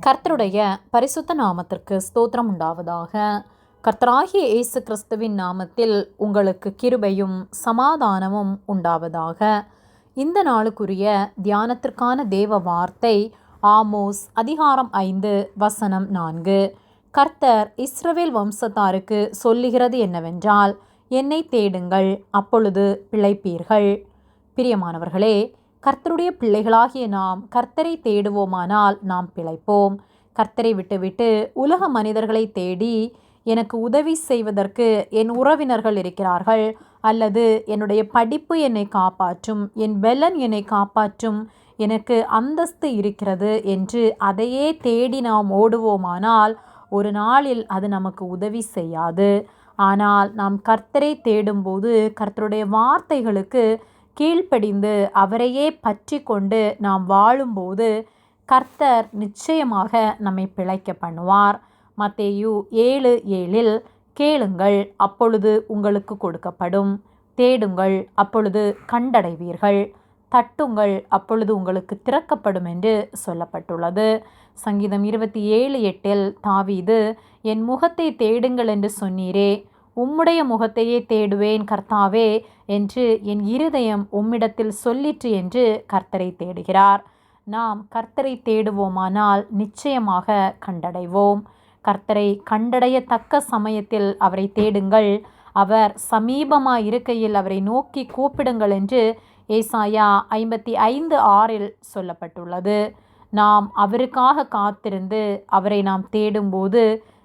கர்த்தருடைய பரிசுத்த நாமத்திற்கு ஸ்தோத்திரம் உண்டாவதாக. கர்த்தராகிய இயேசு கிறிஸ்துவின் நாமத்தில் உங்களுக்கு கிருபையும் சமாதானமும் உண்டாவதாக. இந்த நாளுக்குரிய தியானத்திற்கான தேவ வார்த்தை ஆமோஸ் அதிகாரம் 5 வசனம் 4. கர்த்தர் இஸ்ரவேல் வம்சத்தாருக்கு சொல்லுகிறது என்னவென்றால், என்னை தேடுங்கள், அப்பொழுது பிழைப்பீர்கள். பிரியமானவர்களே, கர்த்தருடைய பிள்ளைகளாகிய நாம் கர்த்தரை தேடுவோமானால் நாம் பிழைப்போம். கர்த்தரை விட்டுவிட்டு உலக மனிதர்களை தேடி எனக்கு உதவி செய்வதற்கு என் உறவினர்கள் இருக்கிறார்கள், அல்லது என்னுடைய படிப்பு என்னை காப்பாற்றும், என் பெலன் என்னை காப்பாற்றும், எனக்கு அந்தஸ்து இருக்கிறது என்று அதையே தேடி நாம் ஓடுவோமானால் ஒரு நாளில் அது நமக்கு உதவி செய்யாது. ஆனால் நாம் கர்த்தரை தேடும்போது, கர்த்தருடைய வார்த்தைகளுக்கு கீழ்ப்படிந்து அவரையே பற்றி கொண்டு நாம் வாழும்போது கர்த்தர் நிச்சயமாக நம்மை பிழைக்க பண்ணுவார். மத்தேயு 7:7 கேளுங்கள், அப்பொழுது உங்களுக்கு கொடுக்கப்படும், தேடுங்கள், அப்பொழுது கண்டடைவீர்கள், தட்டுங்கள், அப்பொழுது உங்களுக்கு திறக்கப்படும் என்று சொல்லப்பட்டுள்ளது. சங்கீதம் 27:8 தாவீது, என் முகத்தை தேடுங்கள் என்று சொன்னீரே, உம்முடைய முகத்தையே தேடுவேன் கர்த்தாவே என்று என் இருதயம் உம்மிடத்தில் சொல்லிற்று என்று கர்த்தரை தேடுகிறார். நாம் கர்த்தரை தேடுவோமானால் நிச்சயமாக கண்டடைவோம். கர்த்தரை கண்டடையத்தக்க சமயத்தில் அவரை தேடுங்கள், அவர் சமீபமாய் இருக்கையில் அவரை நோக்கி கூப்பிடுங்கள் என்று ஏசாயா 55:6 சொல்லப்பட்டுள்ளது. நாம் அவருக்காக காத்திருந்து அவரை நாம் தேடும்போது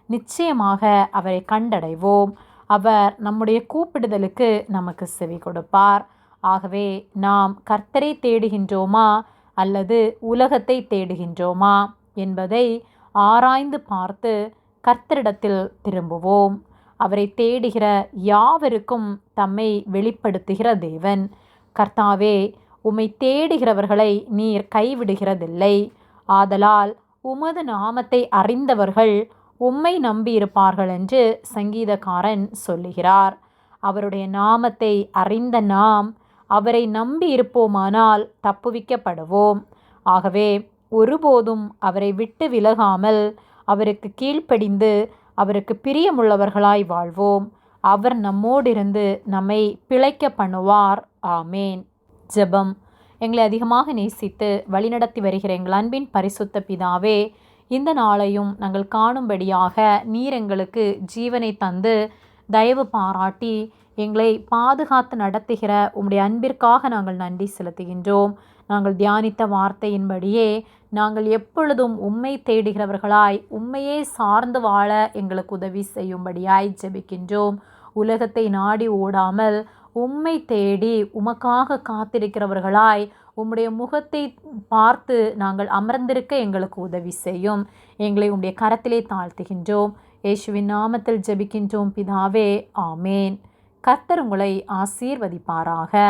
நிச்சயமாக அவரை கண்டடைவோம். அவர் நம்முடைய கூப்பிடுதலுக்கு நமக்கு செவி கொடுப்பார். ஆகவே நாம் கர்த்தரை தேடுகின்றோமா அல்லது உலகத்தை தேடுகின்றோமா என்பதை ஆராய்ந்து பார்த்து கர்த்தரிடத்தில் திரும்புவோம். அவரை தேடுகிற யாவருக்கும் தம்மை வெளிப்படுத்துகிற தேவன். கர்த்தாவே, உம்மை தேடுகிறவர்களை நீர் கைவிடுகிறதில்லை. ஆதலால் உமது நாமத்தை அறிந்தவர்கள் உம்மை நம்பியிருப்பார்கள் என்று சங்கீதக்காரன் சொல்லுகிறார். அவருடைய நாமத்தை அறிந்த நாம் அவரை நம்பி இருப்போமானால் தப்புவிக்கப்படுவோம். ஆகவே ஒருபோதும் அவரை விட்டு விலகாமல் அவருக்கு கீழ்ப்படிந்து அவருக்கு பிரியமுள்ளவர்களாய் வாழ்வோம். அவர் நம்மோடிருந்து நம்மை பிழைக்க பண்ணுவார். ஆமேன். ஜெபம். எங்களை அதிகமாக நேசித்து வழிநடத்தி வருகிற எங்கள் அன்பின் பரிசுத்த பிதாவே, இந்த நாளையும் நாங்கள் காணும்படியாக நீர் எங்களுக்கு ஜீவனை தந்து தயவு பாராட்டி எங்களை பாதுகாத்து நடத்துகிற உம்முடைய அன்பிற்காக நாங்கள் நன்றி செலுத்துகின்றோம். நாங்கள் தியானித்த வார்த்தையின்படியே நாங்கள் எப்பொழுதும் உம்மை தேடுகிறவர்களாய் உம்மையே சார்ந்து வாழ எங்களுக்கு உதவி செய்யும்படியாய் ஜெபிக்கின்றோம். உலகத்தை நாடி ஓடாமல் உம்மை தேடி உமக்காக காத்திருக்கிறவர்களாய் உம்முடைய முகத்தை பார்த்து நாங்கள் அமர்ந்திருக்க எங்களுக்கு உதவி செய்யும். எங்களை உம்முடைய கரத்திலே தாழ்த்துகின்றோம். இயேசுவின் நாமத்தில் ஜெபிக்கின்றோம் பிதாவே. ஆமேன். கர்த்தர் உங்களை ஆசீர்வதிப்பாராக.